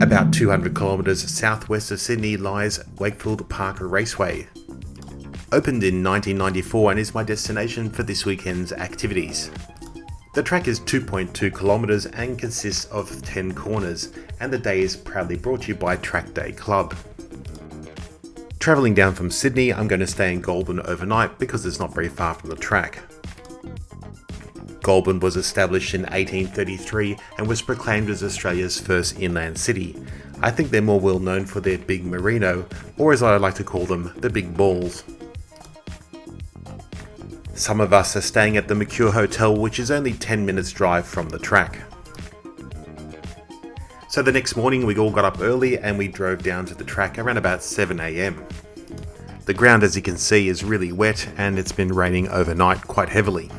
About 200 kilometres southwest of Sydney lies Wakefield Park Raceway. Opened in 1994 and is my destination for this weekend's activities. The track is 2.2 kilometres and consists of 10 corners, and the day is proudly brought to you by Track Day Club. Travelling down from Sydney, I'm going to stay in Goulburn overnight because it's not very far from the track. Goulburn was established in 1833 and was proclaimed as Australia's first inland city. I think they're more well known for their big merino, or as I like to call them, the big balls. Some of us are staying at the Mercure Hotel, which is only 10 minutes drive from the track. So the next morning we all got up early and we drove down to the track around about 7 AM. The ground, as you can see, is really wet and it's been raining overnight quite heavily.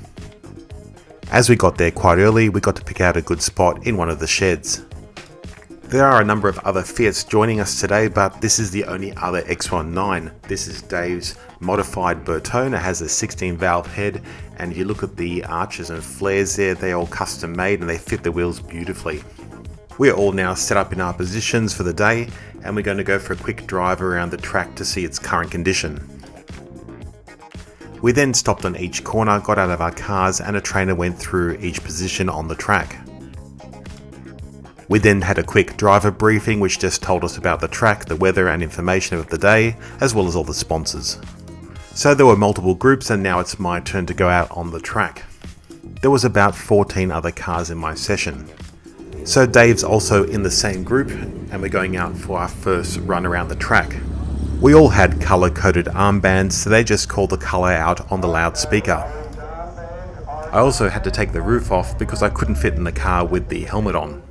As we got there quite early, we got to pick out a good spot in one of the sheds. There are a number of other Fiats joining us today, but this is the only other X19. This is Dave's modified Bertone. It has a 16 valve head, and if you look at the arches and flares there, they're all custom made and they fit the wheels beautifully. We are all now set up in our positions for the day, and we're going to go for a quick drive around the track to see its current condition. We then stopped on each corner, got out of our cars, and a trainer went through each position on the track. We then had a quick driver briefing which just told us about the track, the weather and information of the day, as well as all the sponsors. So there were multiple groups and now it's my turn to go out on the track. There was about 14 other cars in my session. So Dave's also in the same group and we're going out for our first run around the track. We all had colour-coded armbands, so they just called the colour out on the loudspeaker. I also had to take the roof off because I couldn't fit in the car with the helmet on.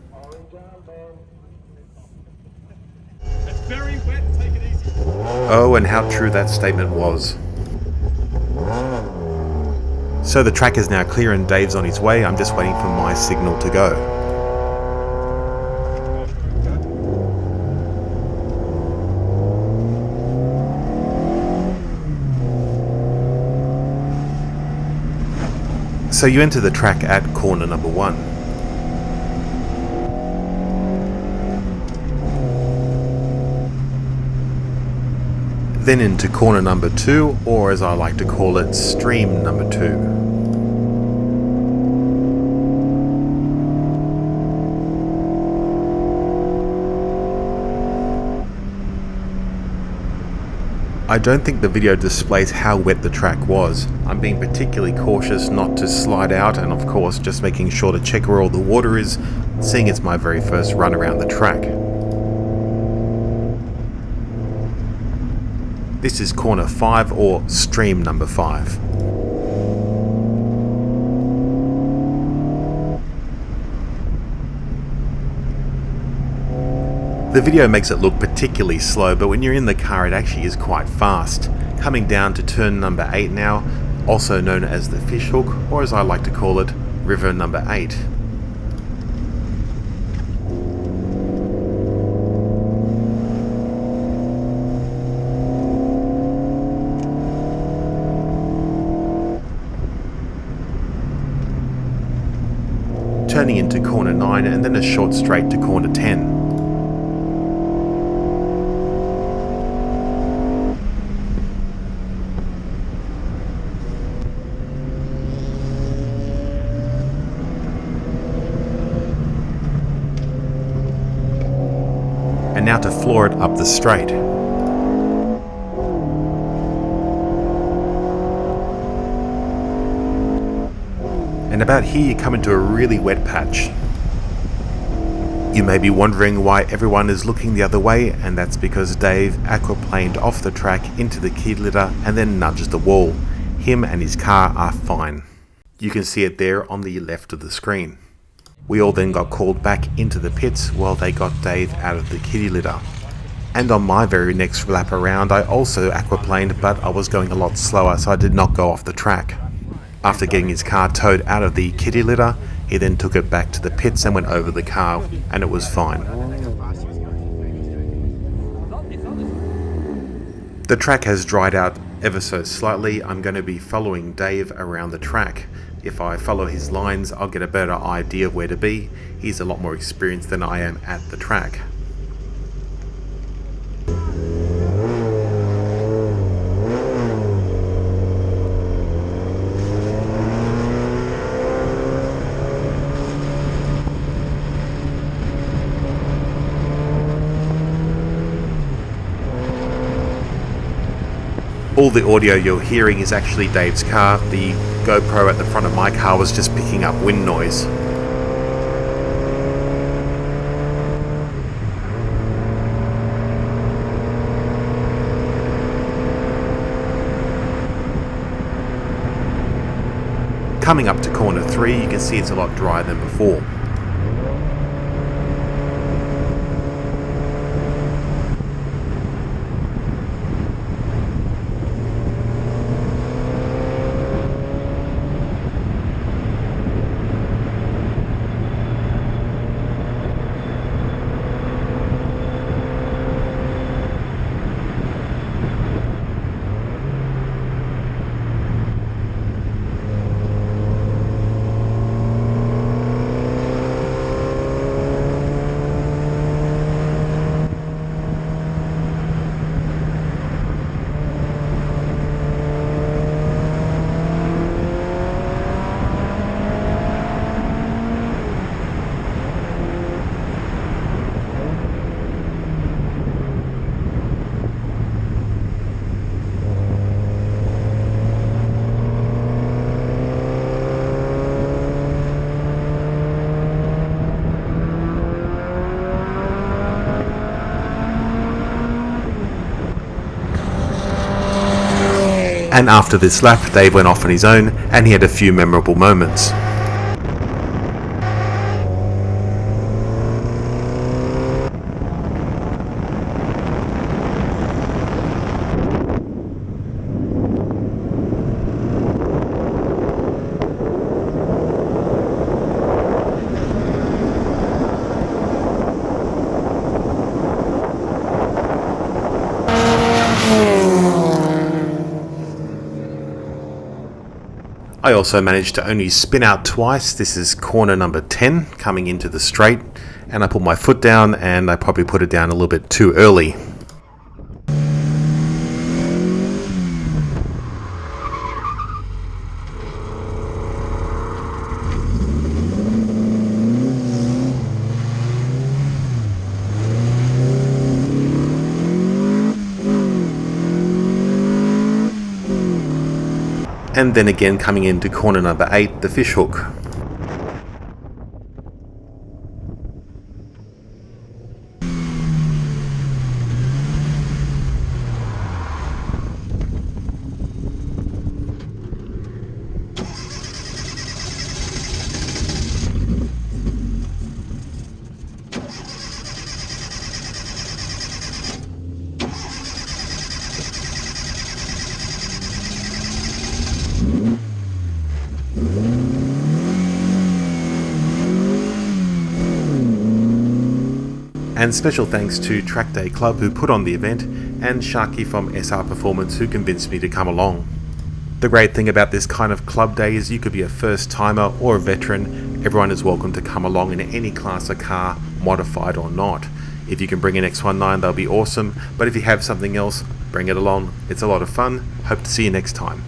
It's very wet, take it easy. Oh, and how true that statement was. So the track is now clear and Dave's on his way. I'm just waiting for my signal to go. So you enter the track at corner number 1. Then into corner number 2, or as I like to call it, stream number 2. I don't think the video displays how wet the track was. I'm being particularly cautious not to slide out and of course just making sure to check where all the water is, seeing it's my very first run around the track. This is corner 5 or stream number 5. The video makes it look particularly slow, but when you're in the car it actually is quite fast. Coming down to turn number 8 now, also known as the Fishhook, or as I like to call it, river number 8. Turning into corner 9 and then a short straight to corner 10. And now to floor it up the straight. And about here you come into a really wet patch. You may be wondering why everyone is looking the other way, and that's because Dave aquaplaned off the track into the kid litter and then nudged the wall. Him and his car are fine. You can see it there on the left of the screen. We all then got called back into the pits while they got Dave out of the kiddie litter. And on my very next lap around I also aquaplaned, but I was going a lot slower so I did not go off the track. After getting his car towed out of the kiddie litter, he then took it back to the pits and went over the car, and it was fine. The track has dried out ever so slightly. I'm going to be following Dave around the track. If I follow his lines, I'll get a better idea of where to be. He's a lot more experienced than I am at the track. All the audio you're hearing is actually Dave's car. The GoPro at the front of my car was just picking up wind noise. Coming up to corner 3, you can see it's a lot drier than before. And after this lap, Dave went off on his own and he had a few memorable moments. I also managed to only spin out twice. This is corner number 10 coming into the straight, and I put my foot down and I probably put it down a little bit too early. And then again coming into corner number 8, the fishhook. And special thanks to Track Day Club who put on the event, and Sharky from SR Performance who convinced me to come along. The great thing about this kind of club day is you could be a first timer or a veteran. Everyone is welcome to come along in any class of car, modified or not. If you can bring an X19, they'll be awesome, but if you have something else, bring it along. It's a lot of fun. Hope to see you next time.